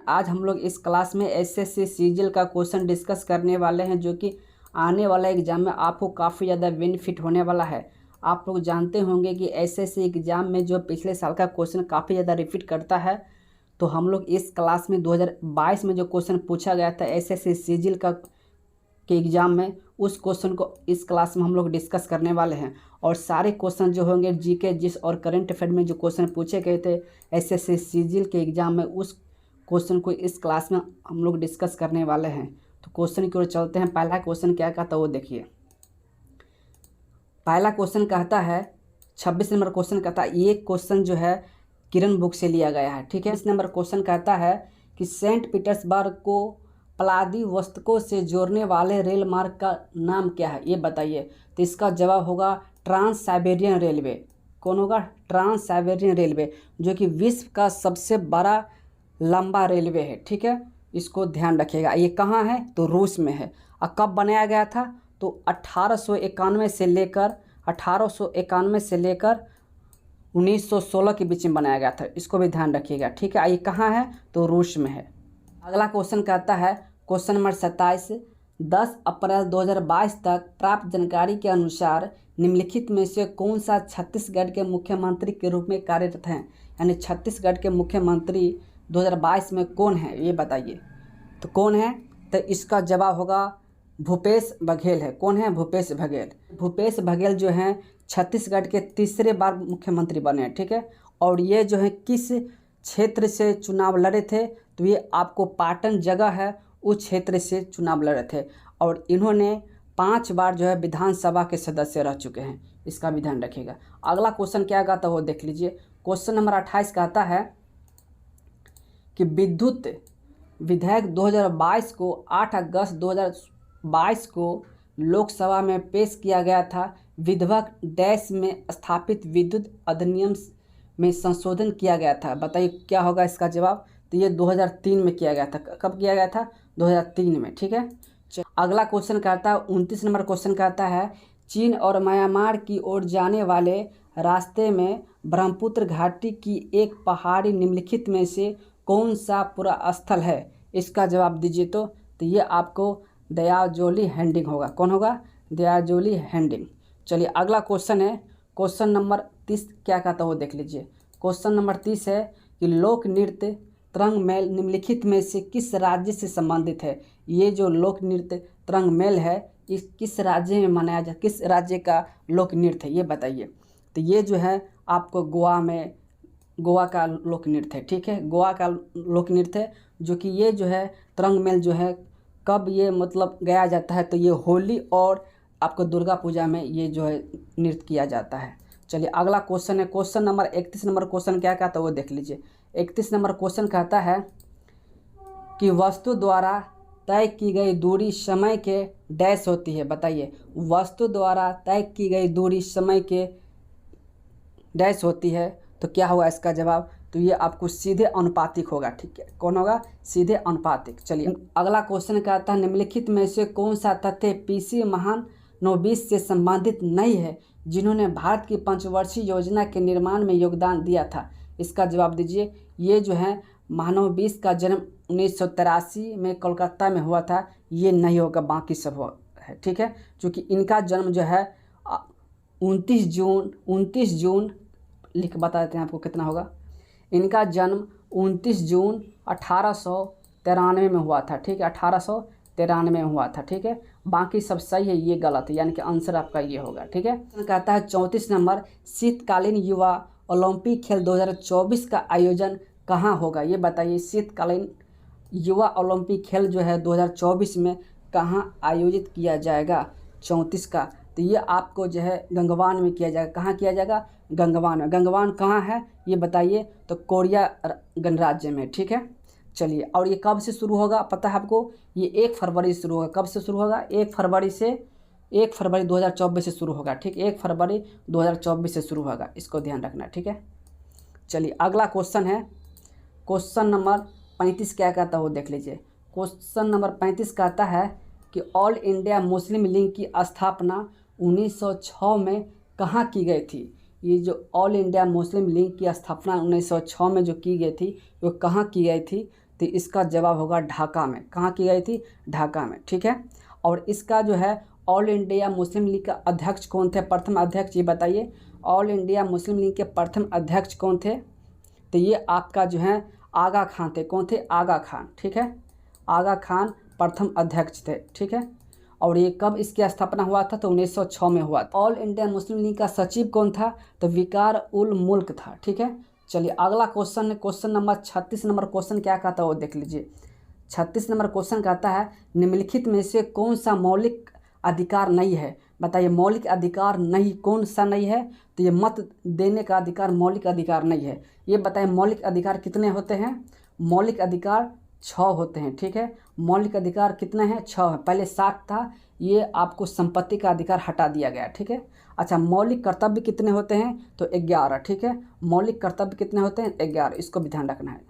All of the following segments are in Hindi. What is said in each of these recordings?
आज हम लोग इस क्लास में एसएससी सीजीएल का क्वेश्चन डिस्कस करने वाले हैं, जो कि आने वाला एग्ज़ाम में आपको काफ़ी ज़्यादा बेनिफिट होने वाला है। आप लोग जानते होंगे कि एसएससी एग्ज़ाम में जो पिछले साल का क्वेश्चन काफ़ी ज़्यादा रिपीट करता है, तो हम लोग इस क्लास में 2022 में जो क्वेश्चन पूछा गया था एसएससी सीजीएल के एग्ज़ाम में, उस क्वेश्चन को इस क्लास में हम लोग डिस्कस करने वाले हैं। और सारे क्वेश्चन जो होंगे जीके जिस और करंट अफेयर में जो क्वेश्चन पूछे गए थे एसएससी सीजीएल के एग्ज़ाम में, उस क्वेश्चन को इस क्लास में हम लोग डिस्कस करने वाले हैं। तो क्वेश्चन की ओर चलते हैं। पहला क्वेश्चन क्या कहता है वो देखिए। पहला क्वेश्चन कहता है 26 नंबर क्वेश्चन कहता है, ये क्वेश्चन जो है किरण बुक से लिया गया है, ठीक है। इस नंबर क्वेश्चन कहता है कि सेंट पीटर्सबर्ग को व्लादिवोस्तोक से जोड़ने वाले रेल मार्ग का नाम क्या है, ये बताइए। तो इसका जवाब होगा ट्रांस साइबेरियन रेलवे। कौन होगा? ट्रांस साइबेरियन रेलवे, जो कि विश्व का सबसे बड़ा लंबा रेलवे है, ठीक है। इसको ध्यान रखिएगा। ये कहाँ है? तो रूस में है। और कब बनाया गया था? तो 1891 से लेकर 1916 के बीच में बनाया गया था। इसको भी ध्यान रखिएगा, ठीक है। ये कहाँ है? तो रूस में है। अगला क्वेश्चन कहता है क्वेश्चन नंबर 27, 10 अप्रैल 2022 तक प्राप्त जानकारी के अनुसार निम्नलिखित में से कौन सा छत्तीसगढ़ के मुख्यमंत्री के रूप में कार्यरत हैं। यानी छत्तीसगढ़ के मुख्यमंत्री 2022 में कौन है, ये बताइए। तो कौन है? तो इसका जवाब होगा भूपेश बघेल है। कौन है? भूपेश बघेल। भूपेश बघेल जो हैं छत्तीसगढ़ के तीसरे बार मुख्यमंत्री बने हैं, ठीक है। और ये जो है किस क्षेत्र से चुनाव लड़े थे? तो ये आपको पाटन जगह है, उस क्षेत्र से चुनाव लड़े थे। और इन्होंने 5 बार जो है विधानसभा के सदस्य रह चुके हैं। इसका भी ध्यान रखिएगा। अगला क्वेश्चन क्या कहता है वो देख लीजिए। क्वेश्चन नंबर 28 कहता है कि विद्युत विधेयक 2022 को 8 अगस्त 2022 को लोकसभा में पेश किया गया था। विधेयक डैश में स्थापित विद्युत अधिनियम में संशोधन किया गया था। बताइए क्या होगा इसका जवाब। तो ये 2003 में किया गया था। कब किया गया था? 2003 में, ठीक है। अगला क्वेश्चन कहता है 29 नंबर क्वेश्चन कहता है, चीन और म्यांमार की ओर जाने वाले रास्ते में ब्रह्मपुत्र घाटी की एक पहाड़ी निम्नलिखित में से कौन सा पूरा स्थल है, इसका जवाब दीजिए। तो ये आपको दयाजोली हैंडिंग होगा। कौन होगा? दयाजोली हैंडिंग। चलिए अगला क्वेश्चन है क्वेश्चन नंबर 30 क्या कहता है वो देख लीजिए। क्वेश्चन नंबर 30 है कि लोक नृत्य तरंग मेल निम्नलिखित में से किस राज्य से संबंधित है। ये जो लोक नृत्य तरंग मेल है, इस किस राज्य में मनाया जाए, किस राज्य का लोक नृत्य है, ये बताइए। तो ये जो है आपको गोवा का लोक नृत्य है, ठीक है। गोवा का लोक नृत्य है, जो कि ये जो है तरंग मेल जो है कब ये मतलब गाया जाता है, तो ये होली और आपको दुर्गा पूजा में ये जो है नृत्य किया जाता है। चलिए अगला क्वेश्चन है क्वेश्चन नंबर 31 नंबर क्वेश्चन क्या कहता है वो देख लीजिए। 31 नंबर क्वेश्चन कहता है कि वस्तु द्वारा तय की गई दूरी समय के डैश होती है। बताइए, वस्तु द्वारा तय की गई दूरी समय के डैश होती है, तो क्या होगा इसका जवाब। तो ये आपको सीधे अनुपातिक होगा, ठीक है। कौन होगा? सीधे अनुपातिक। चलिए अगला क्वेश्चन कहता है निम्नलिखित में से कौन सा तथ्य पीसी महानोबिस से संबंधित नहीं है, जिन्होंने भारत की पंचवर्षीय योजना के निर्माण में योगदान दिया था। इसका जवाब दीजिए। ये जो है महानोबिस का जन्म 1983 में कोलकाता में हुआ था। ये नहीं होगा, बाकी सब है, ठीक है। क्योंकि इनका जन्म जो है 29 जून लिख बता देते हैं आपको कितना होगा। इनका जन्म 29 जून 1893 में हुआ था, ठीक है। 1893 में हुआ था, ठीक है। बाकी सब सही है, ये गलत है, यानी कि आंसर आपका ये होगा, ठीक है। कहता है 34 नंबर, शीतकालीन युवा ओलंपिक खेल 2024 का आयोजन कहाँ होगा, ये बताइए। शीतकालीन युवा ओलंपिक खेल जो है 2024 में कहाँ आयोजित किया जाएगा, 34 का। तो ये आपको जो है गंगवान में किया जाएगा। कहाँ किया जाएगा? गंगवान में। गंगवान कहाँ है ये बताइए। तो कोरिया गणराज्य में, ठीक है। चलिए, और ये कब से शुरू होगा पता है आपको? ये 1 फरवरी से शुरू होगा। कब से शुरू होगा? 1 फरवरी 2024 से शुरू होगा, ठीक। 1 फरवरी 2024 से शुरू होगा, इसको ध्यान रखना, ठीक है। चलिए अगला क्वेश्चन है क्वेश्चन नंबर 35 क्या कहता है वो देख लीजिए। क्वेश्चन नंबर 35 कहता है कि ऑल इंडिया मुस्लिम लीग की स्थापना 1906 में कहाँ की गई थी। ये जो ऑल इंडिया मुस्लिम लीग की स्थापना 1906 में जो की गई थी, वो कहाँ की गई थी। तो इसका जवाब होगा ढाका में। कहाँ की गई थी? ढाका में, ठीक है। और इसका जो है ऑल इंडिया मुस्लिम लीग का अध्यक्ष कौन थे? प्रथम अध्यक्ष ये बताइए। ऑल इंडिया मुस्लिम लीग के प्रथम अध्यक्ष कौन थे? तो ये आपका जो है आगा खान थे। कौन थे? आगा खान, ठीक है। आगा खान प्रथम अध्यक्ष थे, ठीक है। और ये कब इसकी स्थापना हुआ था? तो 1906 में हुआ था। ऑल इंडिया मुस्लिम लीग का सचिव कौन था? तो विकार उल मुल्क था, ठीक है। चलिए अगला क्वेश्चन है, क्वेश्चन नंबर 36 नंबर क्वेश्चन क्या कहता है वो देख लीजिए। 36 नंबर क्वेश्चन कहता है निम्नलिखित में से कौन सा मौलिक अधिकार नहीं है? बताइए मौलिक अधिकार नहीं कौन सा नहीं है? तो ये मत देने का अधिकार मौलिक अधिकार नहीं है। ये बताइए मौलिक अधिकार कितने होते हैं? मौलिक अधिकार 6 होते हैं, ठीक है। मौलिक अधिकार कितने हैं? 6 है। पहले 7 था, ये आपको संपत्ति का अधिकार हटा दिया गया, ठीक है। अच्छा, मौलिक कर्तव्य कितने होते हैं? तो 11, ठीक है। मौलिक कर्तव्य कितने होते हैं? 11, इसको भी ध्यान रखना है।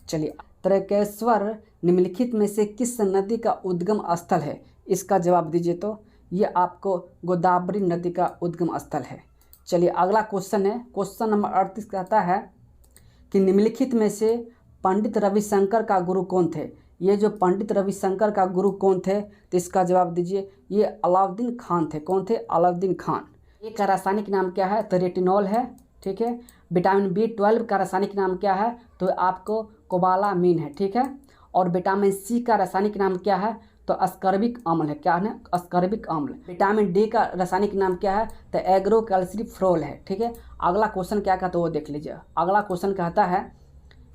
चलिए त्रैकेश्वर निम्नलिखित में से किस नदी का उद्गम स्थल है? इसका जवाब दीजिए। तो ये आपको गोदावरी नदी का उद्गम स्थल है। चलिए अगला क्वेश्चन है, क्वेश्चन नंबर 38 कहता है कि निम्नलिखित में से पंडित रविशंकर का गुरु कौन थे? ये जो पंडित रविशंकर का गुरु कौन थे? तो इसका जवाब दीजिए। ये अलाउद्दीन खान थे। कौन थे? अलाउद्दीन खान। एक का रासायनिक नाम क्या है? तो रेटिनॉल है, ठीक है। विटामिन B12 का रासायनिक नाम क्या है? तो आपको कोबालामीन है, ठीक है। और विटामिन C का रासायनिक नाम क्या है? तो अस्कर्बिक अम्ल है। क्या है? अस्कर्बिक अम्ल। विटामिन D का रासायनिक नाम क्या है? तो एग्रोकैल्सिफ्रोल है, ठीक है। अगला क्वेश्चन क्या कहता है वो देख लीजिए। अगला क्वेश्चन कहता है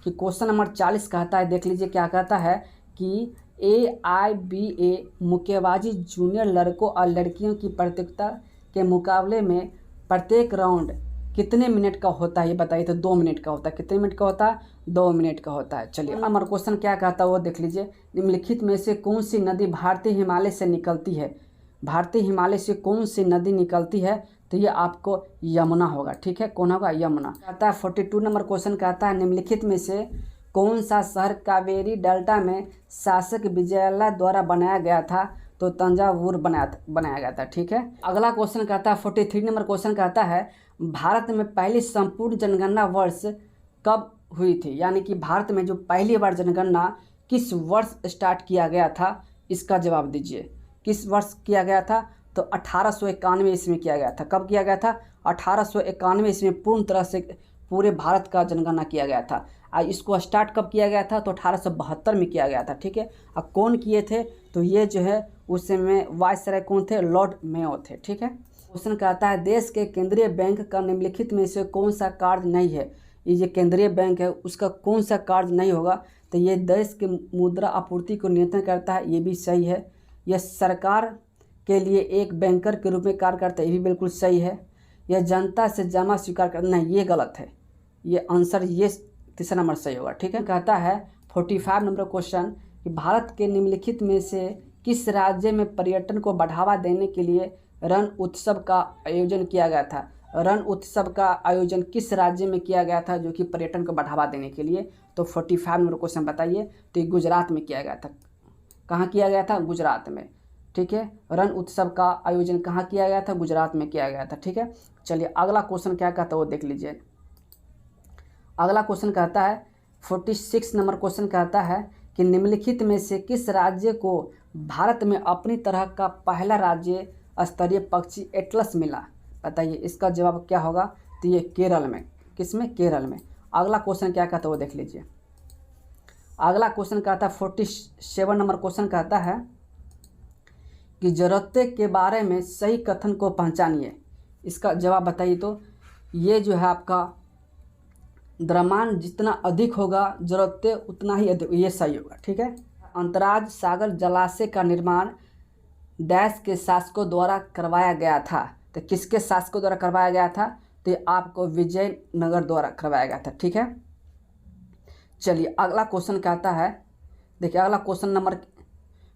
कि क्वेश्चन नंबर 40 कहता है, देख लीजिए क्या कहता है कि AIBA मुक्केबाजी जूनियर लड़कों और लड़कियों की प्रतियोगिता के मुकाबले में प्रत्येक राउंड कितने मिनट का होता है? ये बताइए। तो 2 मिनट का होता है। कितने मिनट का होता है? 2 मिनट का होता है। चलिए नंबर क्वेश्चन क्या कहता है वो देख लीजिए। निम्नलिखित में से कौन सी नदी भारतीय हिमालय से निकलती है? भारतीय हिमालय से कौन सी नदी निकलती है? तो ये आपको यमुना होगा, ठीक है। कौन होगा? यमुना। कहता है 42 नंबर क्वेश्चन कहता है निम्नलिखित में से कौन सा शहर कावेरी डेल्टा में शासक विजयालय द्वारा बनाया गया था? तो तंजावुर बनाया गया था, ठीक है। अगला क्वेश्चन कहता है 43 नंबर क्वेश्चन कहता है भारत में पहली संपूर्ण जनगणना वर्ष कब हुई थी? यानी कि भारत में जो पहली बार जनगणना किस वर्ष स्टार्ट किया गया था? इसका जवाब दीजिए। किस वर्ष किया गया था? तो 1891 ईस्वी में किया गया था। कब किया गया था? 1891 ईस्वी में पूर्ण तरह से पूरे भारत का जनगणना किया गया था। इसको स्टार्ट कब किया गया था? तो 1872 में किया गया था, ठीक है। अब कौन किए थे? तो ये जो है उस समय वायसराय कौन थे? लॉर्ड मेयो थे, ठीक है। क्वेश्चन कहता है देश के केंद्रीय बैंक का निम्नलिखित में से कौन सा कार्य नहीं है? ये जो केंद्रीय बैंक है उसका कौन सा कार्य नहीं होगा? तो ये देश के मुद्रा आपूर्ति को नियंत्रण करता है, ये भी सही है। यह सरकार के लिए एक बैंकर के रूप में कार्य करता है, ये भी बिल्कुल सही है। यह जनता से जमा स्वीकार करना, नहीं ये गलत है। ये आंसर ये तीसरा नंबर सही होगा, ठीक है। कहता है 45 नंबर क्वेश्चन कि भारत के निम्नलिखित में से किस राज्य में पर्यटन को बढ़ावा देने के लिए रण उत्सव का आयोजन किया गया था? रण उत्सव का आयोजन किस राज्य में किया गया था जो कि पर्यटन को बढ़ावा देने के लिए? तो 45 नंबर क्वेश्चन बताइए। तो ये गुजरात में किया गया था। कहाँ किया गया था? गुजरात में, ठीक है। रण उत्सव का आयोजन कहाँ किया गया था? गुजरात में किया गया था, ठीक है। चलिए अगला क्वेश्चन क्या कहता है वो देख लीजिए। अगला क्वेश्चन कहता है 46 नंबर क्वेश्चन कहता है कि निम्नलिखित में से किस राज्य को भारत में अपनी तरह का पहला राज्य स्तरीय पक्षी एटलस मिला? बताइए इसका जवाब क्या होगा? तो ये केरल में। किसमें? केरल में। अगला क्वेश्चन क्या कहता है वो देख लीजिए। अगला क्वेश्चन कहता है 47 नंबर क्वेश्चन कहता है कि ज़रूरतें के बारे में सही कथन को पहचानिए। इसका जवाब बताइए। तो ये जो है आपका द्रव्यमान जितना अधिक होगा ज़रूरतें उतना ही अधिक, ये सही होगा, ठीक है। अंतर्राज्य सागर जलाशय का निर्माण डैश के शासकों द्वारा करवाया गया था। तो किसके शासकों द्वारा करवाया गया था? तो आपको विजयनगर द्वारा करवाया गया था, ठीक है। चलिए अगला क्वेश्चन कहता है, देखिए अगला क्वेश्चन नंबर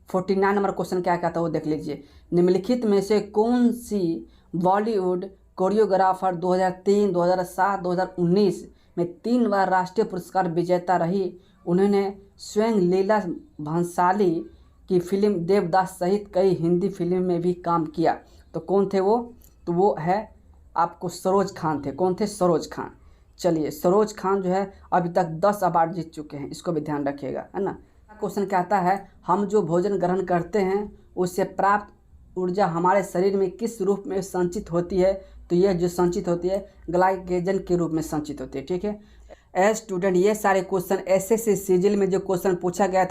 49 नंबर क्वेश्चन क्या कहता है वो देख लीजिए। निम्नलिखित में से कौन सी बॉलीवुड कोरियोग्राफर 2003, 2007, 2019 में 3 बार राष्ट्रीय पुरस्कार विजेता रही? उन्होंने स्वयं लीला भंसाली की फिल्म देवदास सहित कई हिंदी फिल्म में भी काम किया। तो कौन थे वो? तो वो है आपको सरोज खान थे। कौन थे? सरोज खान। चलिए, सरोज खान जो है अभी तक 10 अवार्ड जीत चुके हैं, इसको भी ध्यान रखिएगा, है ना। क्वेश्चन कहता है हम जो भोजन ग्रहण करते हैं उससे प्राप्त ऊर्जा हमारे शरीर में किस रूप में संचित होती है? तो यह जो संचित होती है ग्लाइकोजन के रूप में संचित होती है, ठीक है। एज स्टूडेंट ये सारे क्वेश्चन एसएससी सीजीएल में जो क्वेश्चन पूछा गया